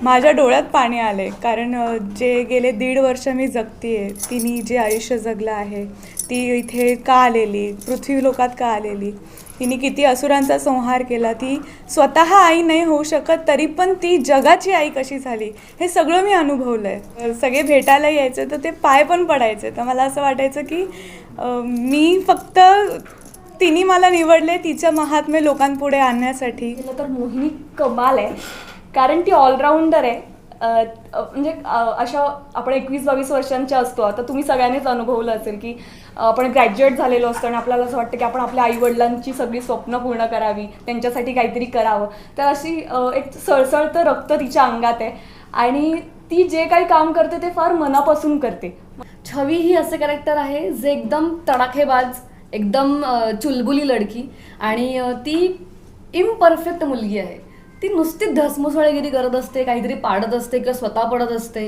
माझ्या डोळ्यात पाणी आले कारण जे गेले 1.5 वर्ष मी जगतीये, तिने जे आयुष्य जगलं आहे, ती इथे का आलेली, पृथ्वी लोकात का आलेली, तिने किती असुरांचा संहार केला, ती स्वतः आई नाही होऊ शकत तरी पण ती जगाची आई कशी झाली हे सगळं मी अनुभवलं आहे. सगळे भेटायला यायचे तर ते पाय पण पडायचे, तर मला असं वाटायचं की मी फक्त तिने मला निवडले तिचं महात्म्य लोकांपुढे आणण्यासाठी. तर मोहिनी कमाल आहे कारण ती ऑलराऊंडर आहे. म्हणजे अशा आपण 21-22 वर्षांच्या असतो. आता तुम्ही सगळ्यांनीच अनुभवलं असेल की आपण ग्रॅज्युएट झालेलो असतो आणि आपल्याला असं वाटतं की आपण आपल्या आईवडिलांची सगळी स्वप्न पूर्ण करावी, त्यांच्यासाठी काहीतरी करावं. तर अशी एक सळसळतं रक्त तिच्या अंगात आहे आणि ती जे काही काम करते ते फार मनापासून करते. छवी ही असं कॅरेक्टर आहे जे एकदम तडाखेबाज, एकदम चुलबुली लडकी आणि ती इम्परफेक्ट मुलगी आहे. ती नुसती धसमुसळगिरी करत असते, काहीतरी पाडत असते किंवा स्वतः पडत असते.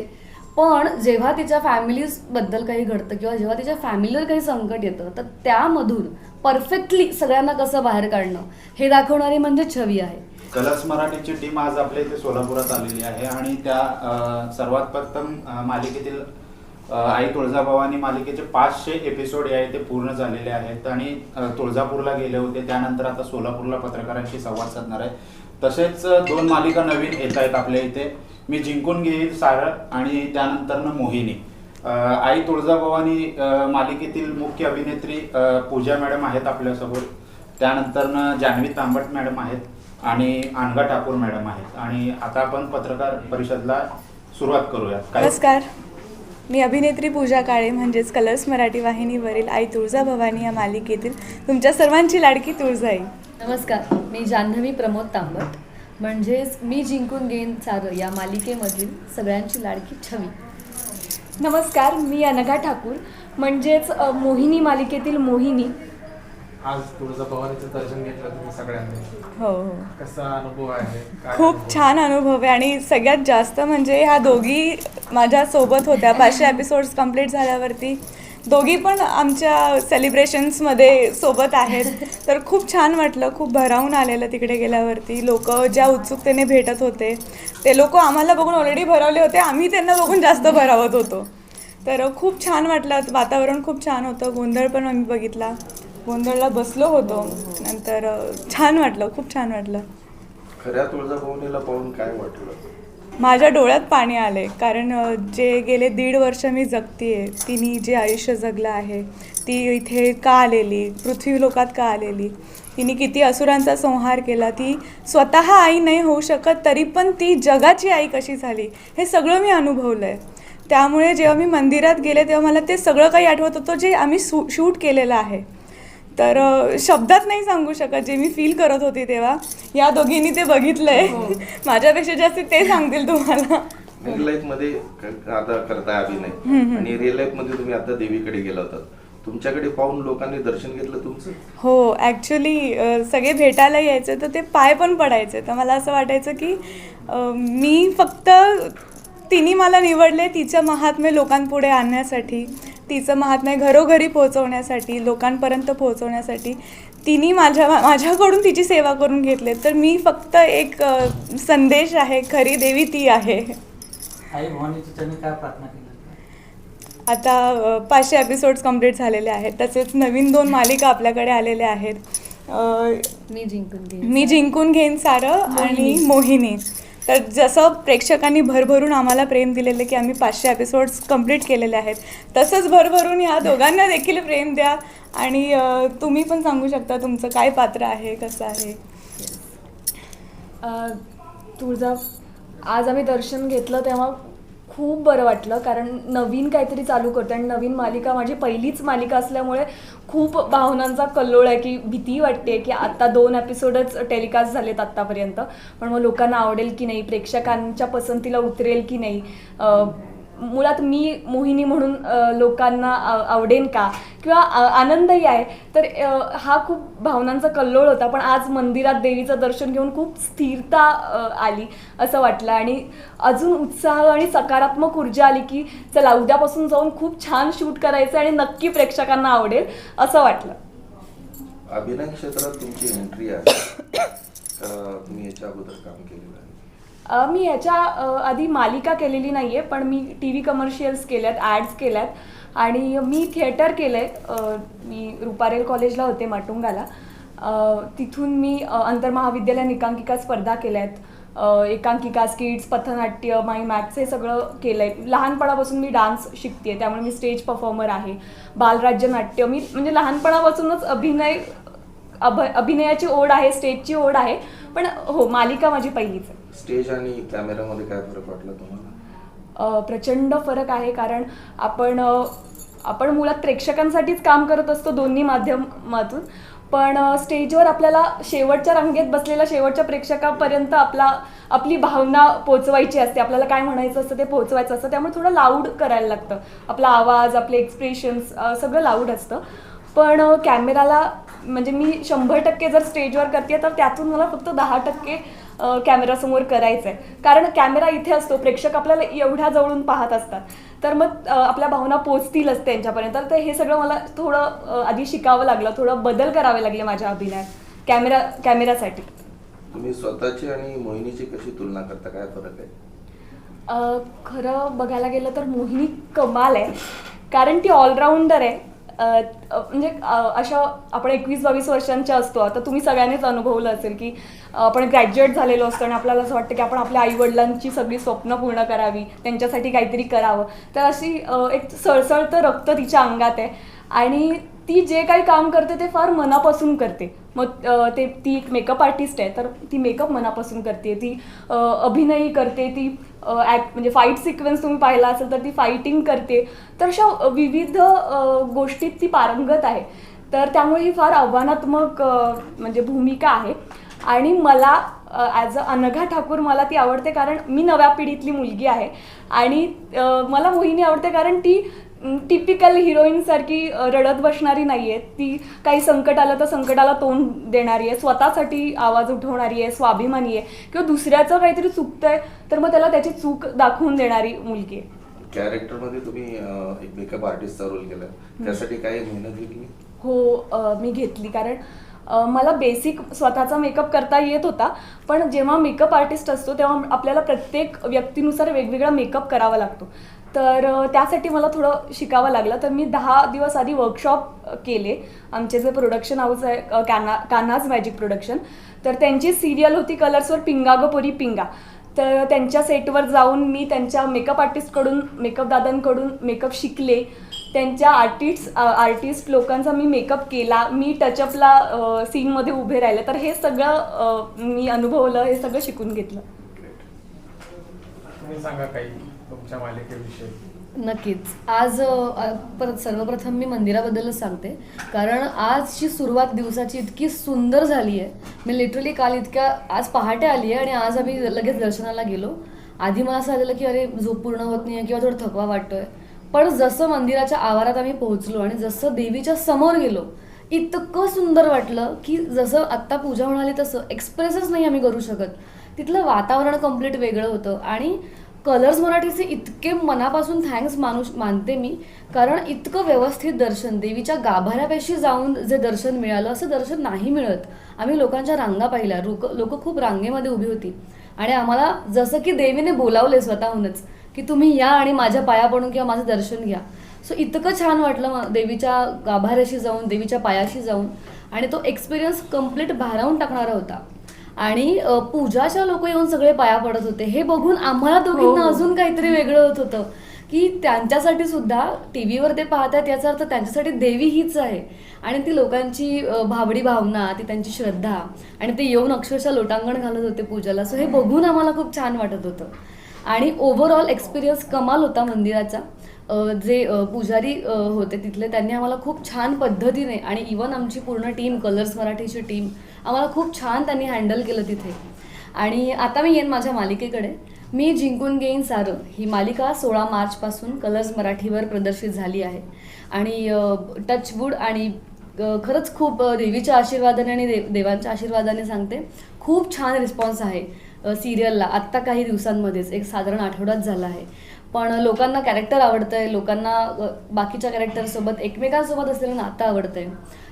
पण जेव्हा तिच्या फॅमिलीजबद्दल काही घडतं किंवा जेव्हा तिच्या फॅमिलीवर काही संकट येतं तर त्यामधून परफेक्टली सगळ्यांना कसं बाहेर काढणं हे दाखवणारी म्हणजे छवी आहे. कलर्स मराठीची टीम आज आपल्या इथे सोलापुरात आलेली आहे आणि त्या सर्वात प्रथम मालिकेतील आई तुळजाभवानी मालिकेचे 500 एपिसोड आहे ते पूर्ण झालेले आहेत आणि तुळजापूरला गेले होते. त्यानंतर आता सोलापूरला पत्रकारांशी संवाद साधणार आहे. तसेच 2 मालिका नवीन येत आहेत आपल्या इथे, मी जिंकून घेईल सारं आणि त्यानंतर मोहिनी. आई तुळजाभवानी मालिकेतील मुख्य अभिनेत्री पूजा मॅडम आहेत आपल्यासमोर, त्यानंतर जान्हवी तांबट मॅडम आहेत आणि अनघा ठाकूर मॅडम आहेत. आणि आता आपण पत्रकार परिषदला सुरुवात करूयात. नमस्कार, मी अभिनेत्री पूजा काळे म्हणजेच कलर्स मराठी वाहिनीवरील आई तुळजाभवानी या मालिकेतील तुमच्या सर्वांची लाडकी तुळजाई. नमस्कार, मी जान्हवी प्रमोद तांबट म्हणजेच मी जिंकून घेईन सारं या मालिकेमधील सगळ्यांची लाडकी छवी. नमस्कार, मी अनघा ठाकूर म्हणजेच मोहिनी मालिकेतील मोहिनी. आज तुळजाभवानीचं दर्शन घेतलं तुम्ही सगळ्यांनी, हो हो, कसा अनुभव आहे? खूप छान अनुभव आहे आणि सगळ्यात जास्त म्हणजे ह्या दोघी माझ्यासोबत होत्या. 500 एपिसोड्स कंप्लीट झाल्यावरती दोघी पण आमच्या सेलिब्रेशन्समध्ये सोबत आहेत. तर खूप छान वाटलं, खूप भरावून आलेलं तिकडे गेल्यावरती. लोक ज्या उत्सुकतेने भेटत होते ते लोक आम्हाला बघून ऑलरेडी भरावले होते, आम्ही त्यांना बघून जास्त भरावत होतो. तर खूप छान वाटलं, वातावरण खूप छान होतं. गोंधळ पण आम्ही बघितला, गोंधळला बसलो होतो. नंतर छान वाटलं, खूप छान वाटलं. खऱ्या तुळजाभवानीला पाहून काय वाटलं? माझ्या डोळ्यात पाणी आले कारण जे गेले 1.5 वर्ष मी जगतीये, तिने जे आयुष्य जगलं आहे, ती इथे का आलेली, पृथ्वी लोकात का आलेली, तिने किती असुरांचा संहार केला, ती स्वतः आई नाही होऊ शकत तरी पण ती जगाची आई कशी झाली हे सगळं मी अनुभवलं आहे. त्यामुळे जेव्हा मी मंदिरात गेले तेव्हा मला ते सगळं काही आठवत होतं जे आम्ही शूट केलेलं आहे. तर शब्दात नाही सांगू शकत जे मी फील करत होती तेव्हा. या दोघींनी ते बघितलंय, माझ्यापेक्षा जास्त ते सांगतील तुम्हाला. रिअल लाईफ मध्ये आता करताय अभिनय आणि रिअल लाईफ मध्ये तुम्ही आता देवीकडे गेला होता, तुमच्याकडे पाहून लोकांनी दर्शन घेतलं तुमचं? हो, ॲक्च्युली सगळे भेटायला यायचे तर ते पाय पण पडायचे. तर मला असं वाटायचं की मी फक्त तिने मला निवडले तिचं महात्म्य लोकांपुढे आणण्यासाठी, तिचं महात्म्य घरोघरी पोहोचवण्यासाठी, लोकांपर्यंत पोहोचवण्यासाठी. तिने माझ्याकडून तिची सेवा करून घेतले. तर मी फक्त एक संदेश आहे, खरी देवी ती आहे. आई भवानीची तुम्ही काय प्रार्थना केली? आता 500 एपिसोड्स कंप्लीट झालेले आहेत. तसेच नवीन 2 मालिका आपल्याकडे आलेल्या आहेत. मी जिंकून घेईन सारं आणि मोहिनी. तर जसं प्रेक्षकांनी भरभरून आम्हाला प्रेम दिलेलं की आम्ही 500 एपिसोड्स कंप्लीट केलेले आहेत, तसंच भरभरून ह्या दोघांना देखील प्रेम द्या आणि तुम्ही पण सांगू शकता तुमचं काय पात्र आहे, कसं आहे. तुळजा आज आम्ही दर्शन घेतलं तेव्हा खूप बरं वाटलं कारण नवीन काहीतरी चालू करतो आणि नवीन मालिका, माझी पहिलीच मालिका असल्यामुळे खूप भावनांचा कल्लोळ आहे की भीती वाटते की आता 2 एपिसोडच टेलिकास्ट झालेत आत्तापर्यंत, पण मग लोकांना आवडेल की नाही, प्रेक्षकांच्या पसंतीला उतरेल की नाही, मुळात मी मोहिनी म्हणून लोकांना आवडेन का किंवा आनंदही आहे. तर हा खूप भावनांचा कल्लोळ होता. पण आज मंदिरात देवीचं दर्शन घेऊन खूप स्थिरता आली असं वाटलं आणि अजून उत्साह आणि सकारात्मक ऊर्जा आली की चला उद्यापासून जाऊन खूप छान शूट करायचं आणि नक्की प्रेक्षकांना आवडेल असं वाटलं. अभिनय क्षेत्रात तुमची एंट्री आहे का तुम्ही याच्या अगोदर काम केलेलं आहे? मी याच्या आधी मालिका केलेली नाही आहे, पण मी टी व्ही कमर्शियल्स केल्यात, ॲड्स केल्यात आणि मी थिएटर केलं आहे. मी रुपारेल कॉलेजला होते माटुंगाला. तिथून मी आंतरमहाविद्यालयीन एकांकिका स्पर्धा केल्या आहेत. एकांकिका, स्किट्स, पथनाट्य, माई मॅथ्स हे सगळं केलं आहे. लहानपणापासून मी डान्स शिकते, त्यामुळे मी स्टेज परफॉर्मर आहे. बालराज्य नाट्य, मी म्हणजे लहानपणापासूनच अभिनयाची ओढ आहे, स्टेजची ओढ आहे. पण हो, मालिका माझी पहिलीच आहे. स्टेज आणि कॅमेरामध्ये काय फरक वाटला तुम्हाला? प्रचंड फरक आहे, कारण आपण मुळात प्रेक्षकांसाठीच काम करत असतो दोन्ही माध्यमातून. पण स्टेजवर आपल्याला शेवटच्या रांगेत बसलेल्या शेवटच्या प्रेक्षकापर्यंत आपली भावना पोचवायची असते, आपल्याला काय म्हणायचं असतं ते पोचवायचं असतं. त्यामुळे थोडं लाऊड करायला लागतं. आपला आवाज, आपले एक्सप्रेशन्स सगळं लाऊड असतं. पण कॅमेराला म्हणजे मी 100% जर स्टेजवर करते तर त्यातून मला फक्त 10% कॅमेरासमोर करायचं आहे. कारण कॅमेरा इथे असतो, प्रेक्षक आपल्याला एवढ्या जवळून पाहत असतात, तर मग आपल्या भावना पोचतीलच त्यांच्यापर्यंत. तर हे सगळं मला थोडं आधी शिकावं लागलं, थोडं बदल करावे लागले माझ्या अभिनयात कॅमेरासाठी. तुम्ही स्वतःची आणि मोहिनीची कशी तुलना करता, काय फरक आहे? खरं बघायला गेलं तर मोहिनी कमाल आहे, कारण ती ऑलराऊंडर आहे. म्हणजे अशा आपण 21-22 वर्षांच्या असतो. आता तुम्ही सगळ्यांनीच अनुभवलं असेल की आपण ग्रॅज्युएट झालेलो असतो आणि आपल्याला असं वाटतं की आपण आपल्या आईवडिलांची सगळी स्वप्न पूर्ण करावी, त्यांच्यासाठी काहीतरी करावं. तर अशी एक सळसळतं रक्त तिच्या अंगात आहे आणि ती जे काही काम करते ते फार मनापासून करते. मग ती एक मेकअप आर्टिस्ट आहे, तर ती मेकअप मनापासून करते, ती अभिनय करते, ती म्हणजे फाईट सिक्वेन्स तुम्ही पाहिला असेल तर ती फाईटिंग करते. तर अशा विविध गोष्टीत ती पारंगत आहे. तर त्यामुळे ही फार आव्हानात्मक म्हणजे भूमिका आहे. आणि मला ॲज अ अनघा ठाकूर मला ती आवडते, कारण मी नव्या पिढीतली मुलगी आहे. आणि मला मोहिनी आवडते कारण ती टिपिकल हिरोईनसारखी रडत बसणारी नाही आहे. ती काही संकट आलं तर संकटाला तोंड देणारी आहे, स्वतःसाठी आवाज उठवणारी आहे, स्वाभिमानी आहे, किंवा दुसऱ्याचं काहीतरी चुकतंय तर मग त्याला त्याची चूक दाखवून देणारी मुलगी आहे. कॅरेक्टरमध्ये तुम्ही एक मेकअप आर्टिस्टचा रोल केला, त्यासाठी काही मेहनत घेतली? हो, मी घेतली, कारण मला बेसिक स्वतःचा मेकअप करता येत होता. पण जेव्हा मेकअप आर्टिस्ट असतो तेव्हा आपल्याला प्रत्येक व्यक्तीनुसार वेगवेगळा मेकअप करावा लागतो. तर त्यासाठी मला थोडं शिकावं लागलं. तर मी 10 दिवस आधी वर्कशॉप केले. आमचे जे प्रोडक्शन हाऊस आहे कान्हाज मॅजिक प्रोडक्शन, तर त्यांची सिरियल होती कलर्सवर पिंगा गो पोरी पिंगा. तर त्यांच्या सेटवर जाऊन मी त्यांच्या मेकअप आर्टिस्टकडून, मेकअप दादांकडून मेकअप शिकले. त्यांच्या आर्टिस्ट लोकांचा मी मेकअप केला. मी टचअपला सीनमध्ये उभे राहिले. तर हे सगळं मी अनुभवलं, हे सगळं शिकून घेतलं. तुम्ही सांगा काही तुमच्या मालिकेविषयी. नक्कीच. आज सर्वप्रथम मी मंदिराबद्दलच सांगते, कारण आजची सुरुवात दिवसाची इतकी सुंदर झाली आहे. मी लिटरली काल आज पहाटे आली आहे आणि आज आम्ही लगेच दर्शनाला गेलो. आधी मला असं झालेलं की अरे झोप पूर्ण होत नाही आहे किंवा थोडं थकवा वाटतोय. पण जसं मंदिराच्या आवारात आम्ही पोहोचलो आणि जसं देवीच्या समोर गेलो, इतकं सुंदर वाटलं की जसं आत्ता पूजा म्हणाली तसं एक्सप्रेसच नाही आम्ही करू शकत. तिथलं वातावरण कम्प्लीट वेगळं होतं. आणि कलर्स मराठीचे इतके मनापासून थँक्स मानते मी, कारण इतकं व्यवस्थित दर्शन, देवीच्या गाभाऱ्यापाशी जाऊन जे दर्शन मिळालं असं दर्शन नाही मिळत. आम्ही लोकांच्या रांगा पाहिल्या, लोक खूप रांगेमध्ये उभी होती आणि आम्हाला जसं की देवीने बोलावले स्वतःहूनच की तुम्ही या आणि माझ्या पाया पडून किंवा माझं दर्शन घ्या. सो इतकं छान वाटलं देवीच्या गाभाऱ्याशी जाऊन, देवीच्या पायाशी जाऊन. आणि तो एक्सपिरियन्स कम्प्लीट भारावून टाकणारा होता. आणि पूजाच्या लोक येऊन सगळे पाया पडत होते. हे बघून आम्हाला दोघींना अजून काहीतरी वेगळं होत होतं की त्यांच्यासाठी सुद्धा टी व्हीवर ते पाहतात, याचा अर्थ त्यांच्यासाठी देवी हीच आहे. आणि ती लोकांची भावडी भावना, ती त्यांची श्रद्धा, आणि ते येऊन अक्षरशः लोटांगण घालत होते पूजाला. सो हे बघून आम्हाला खूप छान वाटत होतं. आणि ओव्हरऑल एक्सपिरियन्स कमाल होता मंदिराचा. जे पुजारी होते तिथले, त्यांनी आम्हाला खूप छान पद्धतीने, आणि इवन आमची पूर्ण टीम, कलर्स मराठीची टीम, आम्हाला खूप छान त्यांनी हँडल केलं तिथे. आणि आता मी येईन माझ्या मालिकेकडे. मी जिंकून घेईन सारं ही मालिका 16 मार्चपासून कलर्स मराठीवर प्रदर्शित झाली आहे. आणि टचवूड आणि खरंच खूप देवीच्या आशीर्वादाने आणि देवांच्या आशीर्वादाने सांगते, खूप छान रिस्पॉन्स आहे सिरियलला. आत्ता काही दिवसांमध्येच, एक साधारण आठवड्यात झाला आहे. पण लोकांना कॅरेक्टर आवडतं आहे, लोकांना बाकीच्या कॅरेक्टरसोबत एकमेकांसोबत असलेलं नातं आवडतं आहे.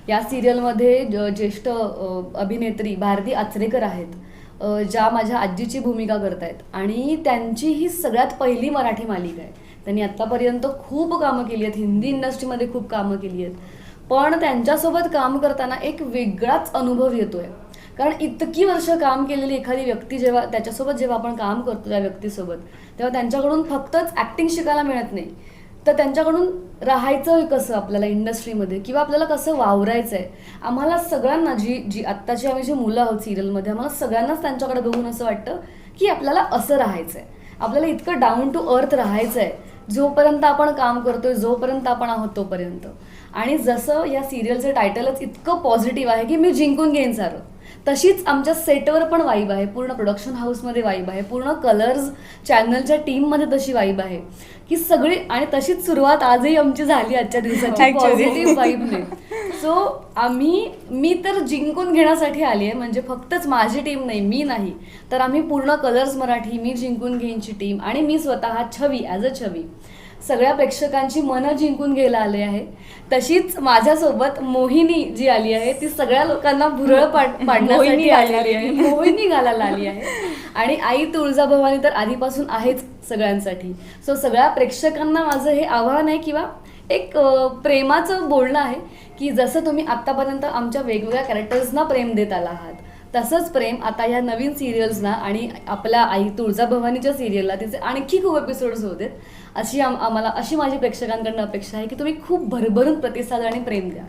या सिरियलमध्ये ज्येष्ठ अभिनेत्री भारती आचरेकर आहेत. ज्या माझ्या आजीची भूमिका करतायत आणि त्यांची ही सगळ्यात पहिली मराठी मालिका आहे. त्यांनी आत्तापर्यंत खूप कामं केली आहेत, हिंदी इंडस्ट्रीमध्ये खूप कामं केली आहेत, पण त्यांच्यासोबत काम करताना एक वेगळाच अनुभव येतोय. कारण इतकी वर्ष काम केलेली एखादी व्यक्ती जेव्हा त्याच्यासोबत जेव्हा आपण काम करतो त्या व्यक्तीसोबत, तेव्हा त्यांच्याकडून फक्तच ॲक्टिंग शिकायला मिळत नाही, तर त्यांच्याकडून राहायचं कसं आपल्याला इंडस्ट्रीमध्ये किंवा आपल्याला कसं वावरायचं आहे. आम्हाला सगळ्यांना जी आत्ताची आम्ही जी मुलं आहोत सिरियलमध्ये, आम्हाला सगळ्यांनाच त्यांच्याकडे बघून असं वाटतं की आपल्याला असं राहायचं आहे, आपल्याला इतकं डाऊन टू अर्थ राहायचं आहे जोपर्यंत आपण काम करतोय, जोपर्यंत आपण आहोत तोपर्यंत. आणि जसं या सिरियलचं टायटलच इतकं पॉझिटिव्ह आहे की मी जिंकून घेईन सारं, तशीच आमच्या सेटवर पण वाईब आहे, पूर्ण प्रोडक्शन हाऊसमध्ये वाईब आहे, पूर्ण कलर्स चॅनलच्या टीममध्ये तशी वाईब आहे की सगळी. आणि तशीच सुरुवात आजही आमची झाली आजच्या दिवसाची Actually. पॉझिटिव्ह वाईबने. सो मी तर जिंकून घेण्यासाठी आली आहे, म्हणजे फक्तच माझी टीम नाही, मी नाही, तर आम्ही पूर्ण कलर्स मराठी, मी जिंकून घेईनची टीम आणि मी स्वतः छवी ॲज अ छवी सगळ्या प्रेक्षकांची मनं जिंकून घ्यायला आले आहे. तशीच माझ्यासोबत मोहिनी जी आली आहे ती सगळ्या लोकांना भुरळ पाडण्यासाठी आलेली आहे, मोहिनी घालायला आली आहे. आणि आई तुळजाभवानी तर आधीपासून आहेच सगळ्यांसाठी. सो सगळ्या प्रेक्षकांना माझं हे आव्हान आहे किंवा एक प्रेमाचं बोलणं आहे की जसं तुम्ही आत्तापर्यंत आमच्या वेगवेगळ्या कॅरेक्टर्सना प्रेम देत आला आहात, तसंच प्रेम आता या नवीन सिरियल्सना आणि आपल्या आई तुळजाभवानीच्या सिरियलला तिचे आणखी खूप एपिसोड्स होते, अशी माझी प्रेक्षकांकडनं अपेक्षा आहे की तुम्ही खूप भरभरून प्रतिसाद आणि प्रेम द्या.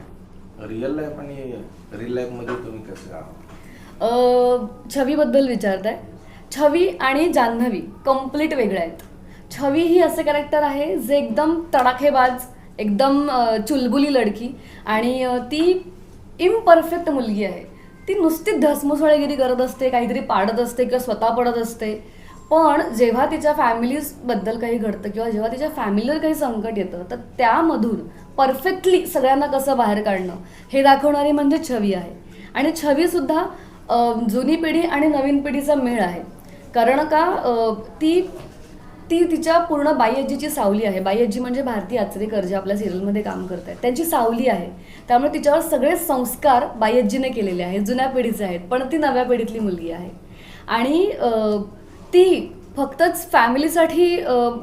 रिअल लाईफ आणि रिअल लाईफ मध्ये तुम्ही कसं आहात? छवीबद्दल विचारताय. छवी आणि जान्हवी कम्प्लीट वेगळ्या आहेत. छवी ही असे कॅरेक्टर आहे जे एकदम तडाखेबाज, एकदम चुलबुली लडकी आणि ती इम्परफेक्ट मुलगी आहे. ती नुसती धसमुसळेगिरी करत असते, काहीतरी पाडत असते किंवा स्वतः पडत असते. पण जेव्हा तिच्या फॅमिलीजबद्दल काही घडतं किंवा जेव्हा तिच्या फॅमिलीवर काही संकट येतं, तर त्यामधून परफेक्टली सगळ्यांना कसं बाहेर काढणं हे दाखवणारी म्हणजे छवी आहे. आणि छवीसुद्धा जुनी पिढी आणि नवीन पिढीचा मेळ आहे. कारण का ती तिच्या पूर्ण बाईआजीची सावली आहे. बाईआजी म्हणजे भारती आचरेकर जे आपल्या सिरियलमध्ये काम करत आहेत त्यांची सावली आहे. त्यामुळे तिच्यावर सगळे संस्कार बाईआजीने केलेले आहेत, जुन्या पिढीचे आहेत, पण ती नव्या पिढीतली मुलगी आहे. आणि ती फक्तच फॅमिलीसाठी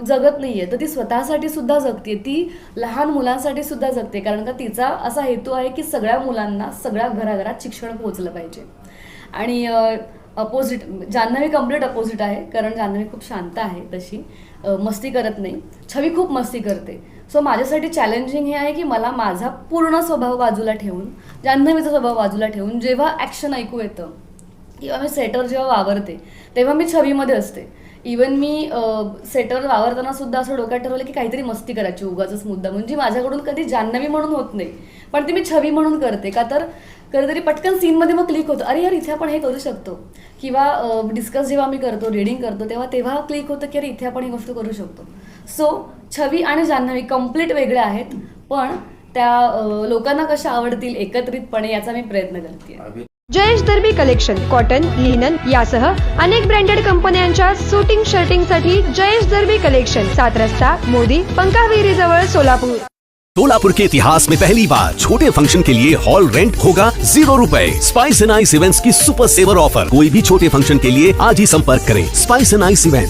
जगत नाही आहे, तर ती स्वतःसाठी सुद्धा जगते, ती लहान मुलांसाठी सुद्धा जगते. कारण का तिचा असा हेतू आहे की सगळ्या मुलांना सगळ्या घराघरात शिक्षण पोहोचलं पाहिजे. आणि अपोजिट जान्हवी कम्प्लीट अपोजिट आहे, कारण जान्हवी खूप शांत आहे, तशी मस्ती करत नाही. छवी खूप मस्ती करते. सो माझ्यासाठी चॅलेंजिंग हे आहे की मला माझा पूर्ण स्वभाव बाजूला ठेवून, जान्हवीचा स्वभाव बाजूला ठेवून जेव्हा ॲक्शन ऐकू येतं किंवा मी सेटवर जेव्हा वावरते तेव्हा मी छवीमध्ये असते. इवन मी सेटवर वावरताना सुद्धा असं डोक्यात ठरवलं की काहीतरी मस्ती करायची उगाचच मुद्दा, म्हणजे माझ्याकडून कधी जान्हवी म्हणून होत नाही, पण ती मी छवी म्हणून करते. का तर कधीतरी पटकन सीनमध्ये मग क्लिक होतं, अरे यार इथे आपण हे करू शकतो. किंवा डिस्कस जेव्हा मी करतो, रीडिंग करतो, तेव्हा क्लिक होतं की अरे इथे आपण ही गोष्ट करू शकतो. सो छवी आणि जान्हवी कम्प्लीट वेगळ्या आहेत, पण त्या लोकांना कशा आवडतील एकत्रितपणे याचा मी प्रयत्न करते. जयेश दर्बी कलेक्शन कॉटन, लिनन यासह अनेक ब्रँडेड कंपन्यांच्या शूटिंग शर्टिंगसाठी जयेश दर्बी कलेक्शन, 7 रस्ता मोदी पंकाविरी जवळ सोलापुर. सोलापुर के इतिहास में पहली बार छोटे फंक्शन के लिए हॉल रेंट होगा 0 रुपए। स्पाइस एंड आइस इवेंट्स की सुपर सेवर ऑफर। कोई भी छोटे फंक्शन के लिए आज ही संपर्क करें स्पाइस एंड आइस इवेंट्स।